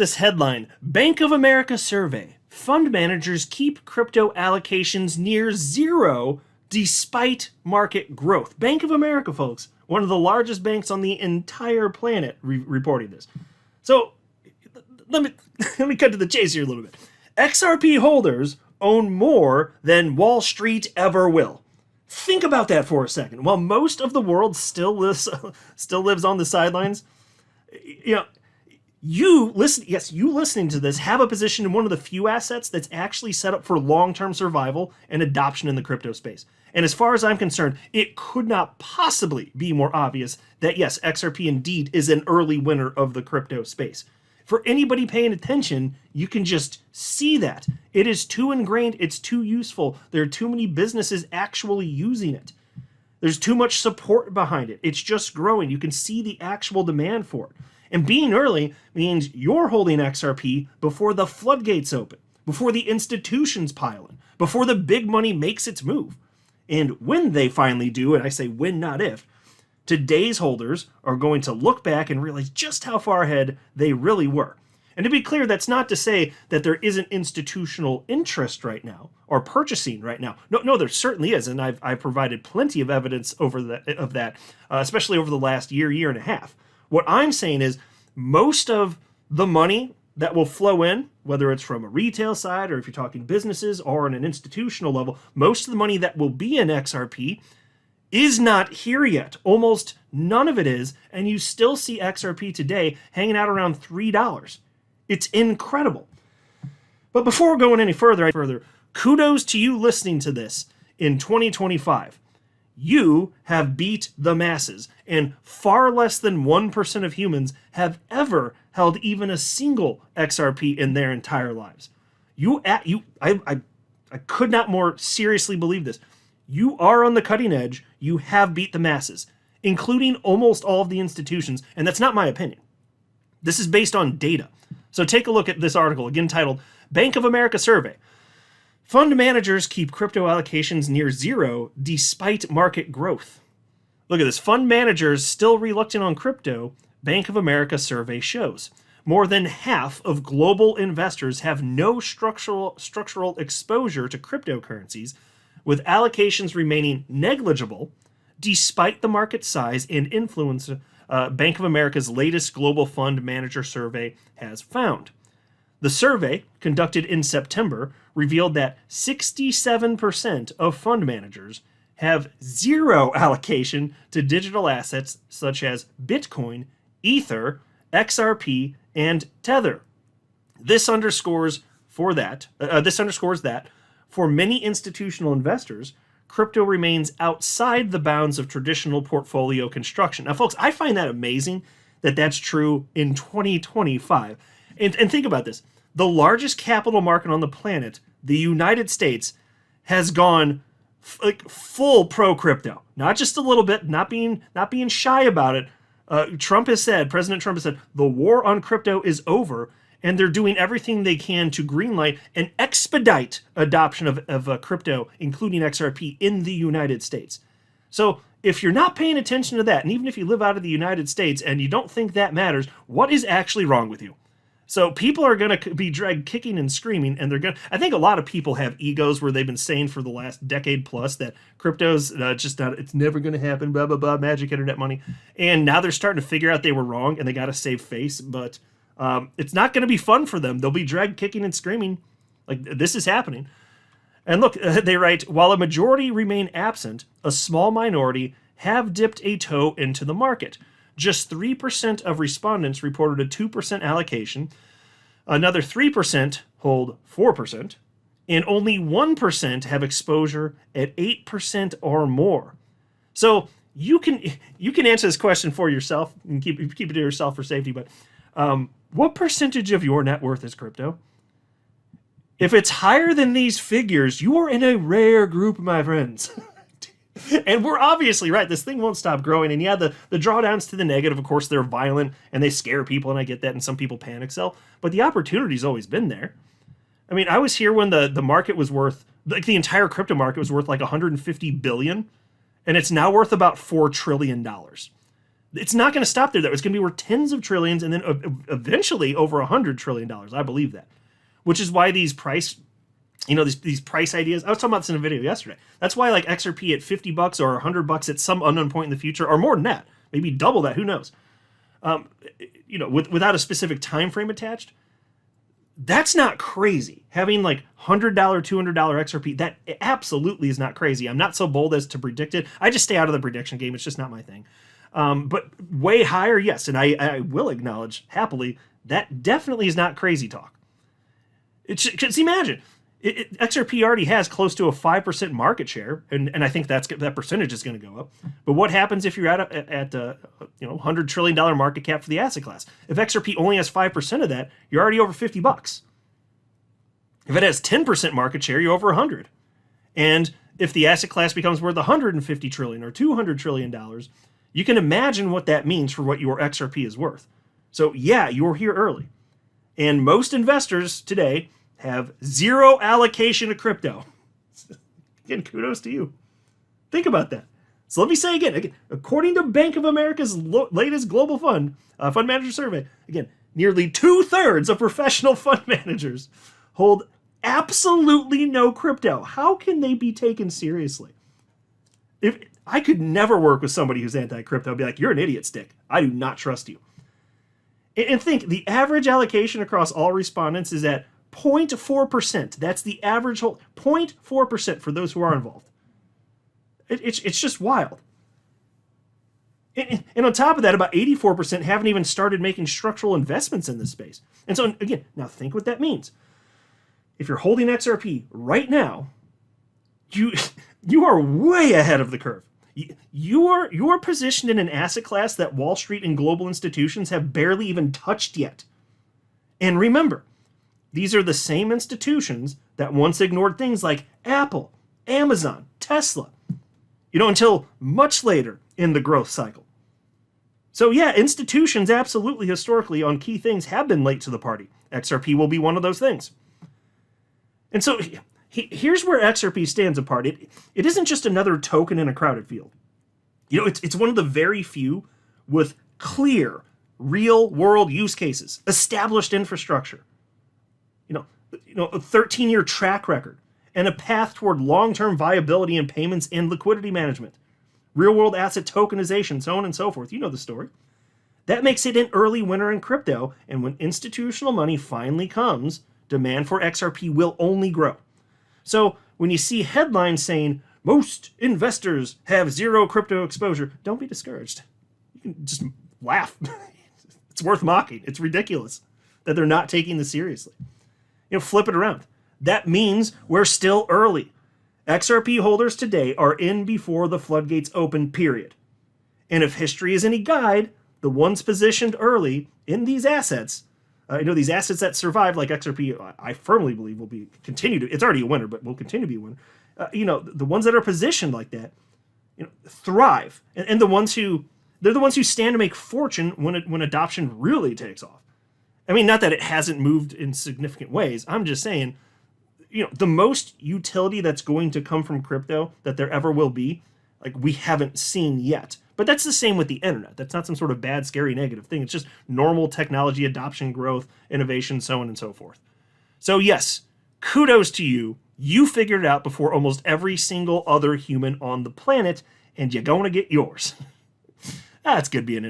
This headline, Bank of America survey. Fund managers keep crypto allocations near zero despite market growth. Bank of America, folks, one of the largest banks on the entire planet, reporting this. So let me cut to the chase here a little bit. XRP holders own more than Wall Street ever will. Think about that for a second. While most of the world still lives on the sidelines, you listening to this have a position in one of the few assets that's actually set up for long-term survival and adoption in the crypto space. And as far as I'm concerned, it could not possibly be more obvious that yes, XRP indeed is an early winner of the crypto space. For anybody paying attention, you can just see that. It is too ingrained, it's too useful. There are too many businesses actually using it. There's too much support behind it. It's just growing. You can see the actual demand for it. And being early means you're holding XRP before the floodgates open, before the institutions pile in, before the big money makes its move. And when they finally do, and I say when, not if, today's holders are going to look back and realize just how far ahead they really were. And to be clear, that's not to say that there isn't institutional interest right now or purchasing right now. No, there certainly is, and I've provided plenty of evidence of that, especially over the last year and a half. What I'm saying is most of the money that will flow in, whether it's from a retail side or if you're talking businesses or on an institutional level, most of the money that will be in XRP is not here yet. Almost none of it is, and you still see XRP today hanging out around $3. It's incredible. But before going any further, kudos to you listening to this in 2025. You have beat the masses, and far less than 1% of humans have ever held even a single XRP in their entire lives. I could not more seriously believe this. You are on the cutting edge. You have beat the masses, including almost all of the institutions, and that's not my opinion. This is based on data. So take a look at this article, again titled, Bank of America Survey. Fund managers keep crypto allocations near zero despite market growth. Look at this. Fund managers still reluctant on crypto, Bank of America survey shows. More than half of global investors have no structural exposure to cryptocurrencies, with allocations remaining negligible despite the market size and influence Bank of America's latest global fund manager survey has found. The survey, conducted in September, revealed that 67% of fund managers have zero allocation to digital assets such as Bitcoin, Ether, XRP, and Tether. This underscores that for many institutional investors, crypto remains outside the bounds of traditional portfolio construction. Now, folks, I find that amazing that that's true in 2025. And think about this. The largest capital market on the planet, the United States, has gone full pro-crypto. Not just a little bit, not being shy about it. President Trump has said, the war on crypto is over, and they're doing everything they can to greenlight and expedite adoption of crypto, including XRP, in the United States. So if you're not paying attention to that, and even if you live out of the United States and you don't think that matters, what is actually wrong with you? So people are going to be dragged kicking and screaming, and I think a lot of people have egos where they've been saying for the last decade plus that crypto's it's never going to happen, blah, blah, blah, magic internet money. And now they're starting to figure out they were wrong and they got to save face, but it's not going to be fun for them. They'll be dragged kicking and screaming. Like, this is happening. And look, they write, while a majority remain absent, a small minority have dipped a toe into the market. Just 3% of respondents reported a 2% allocation. Another 3% hold 4%. And only 1% have exposure at 8% or more. So you can answer this question for yourself and keep it to yourself for safety. But what percentage of your net worth is crypto? If it's higher than these figures, you are in a rare group, my friends. And we're obviously right. This thing won't stop growing. And yeah, the drawdowns to the negative, of course, they're violent and they scare people. And I get that. And some people panic sell. But the opportunity's always been there. I mean, I was here when the market was worth, like the entire crypto market was worth like $150 billion. And it's now worth about $4 trillion. It's not going to stop there, though. It's going to be worth tens of trillions and then eventually over $100 trillion. I believe that. Which is why these price, these price ideas, I was talking about this in a video yesterday. That's why like XRP at $50 or $100 at some unknown point in the future, or more than that, maybe double that, who knows? Without a specific time frame attached, that's not crazy. Having like $100, $200 XRP, that absolutely is not crazy. I'm not so bold as to predict it. I just stay out of the prediction game. It's just not my thing. But way higher, yes, and I will acknowledge happily that definitely is not crazy talk. Because imagine, XRP already has close to a 5% market share, and I think that percentage is going to go up. But what happens if you're at $100 trillion market cap for the asset class? If XRP only has 5% of that, you're already over $50. If it has 10% market share, you're over 100. And if the asset class becomes worth $150 trillion or $200 trillion, you can imagine what that means for what your XRP is worth. So yeah, you're here early. And most investors today have zero allocation to crypto. Again, kudos to you. Think about that. So let me say again, according to Bank of America's latest global fund manager survey, again, nearly 2/3 of professional fund managers hold absolutely no crypto. How can they be taken seriously? If I could never work with somebody who's anti-crypto, I'd be like, you're an idiot, Stick. I do not trust you. And think, the average allocation across all respondents is at 0.4%. That's the average hold. 0.4% for those who are involved. It's just wild. And on top of that, about 84% haven't even started making structural investments in this space. And so, again, now think what that means. If you're holding XRP right now, you are way ahead of the curve. You are positioned in an asset class that Wall Street and global institutions have barely even touched yet. And remember, these are the same institutions that once ignored things like Apple, Amazon, Tesla, until much later in the growth cycle. So yeah, institutions absolutely historically on key things have been late to the party. XRP will be one of those things. And so here's where XRP stands apart. It isn't just another token in a crowded field. It's one of the very few with clear, real-world use cases, established infrastructure, a 13-year track record, and a path toward long-term viability in payments and liquidity management, real-world asset tokenization, so on and so forth. You know the story. That makes it an early winner in crypto, and when institutional money finally comes, demand for XRP will only grow. So when you see headlines saying, most investors have zero crypto exposure, don't be discouraged. You can just laugh. It's worth mocking. It's ridiculous that they're not taking this seriously. Flip it around. That means we're still early. XRP holders today are in before the floodgates open, period. And if history is any guide, the ones positioned early in these assets, these assets that survive, like XRP, I firmly believe will it's already a winner, but will continue to be a winner. The ones that are positioned like that, thrive. And they're the ones who stand to make fortune when adoption really takes off. I mean, not that it hasn't moved in significant ways. I'm just saying, the most utility that's going to come from crypto that there ever will be, like, we haven't seen yet. But that's the same with the internet. That's not some sort of bad, scary, negative thing. It's just normal technology adoption, growth, innovation, so on and so forth. So yes, kudos to you. You figured it out before almost every single other human on the planet, and you're going to get yours. That's good being an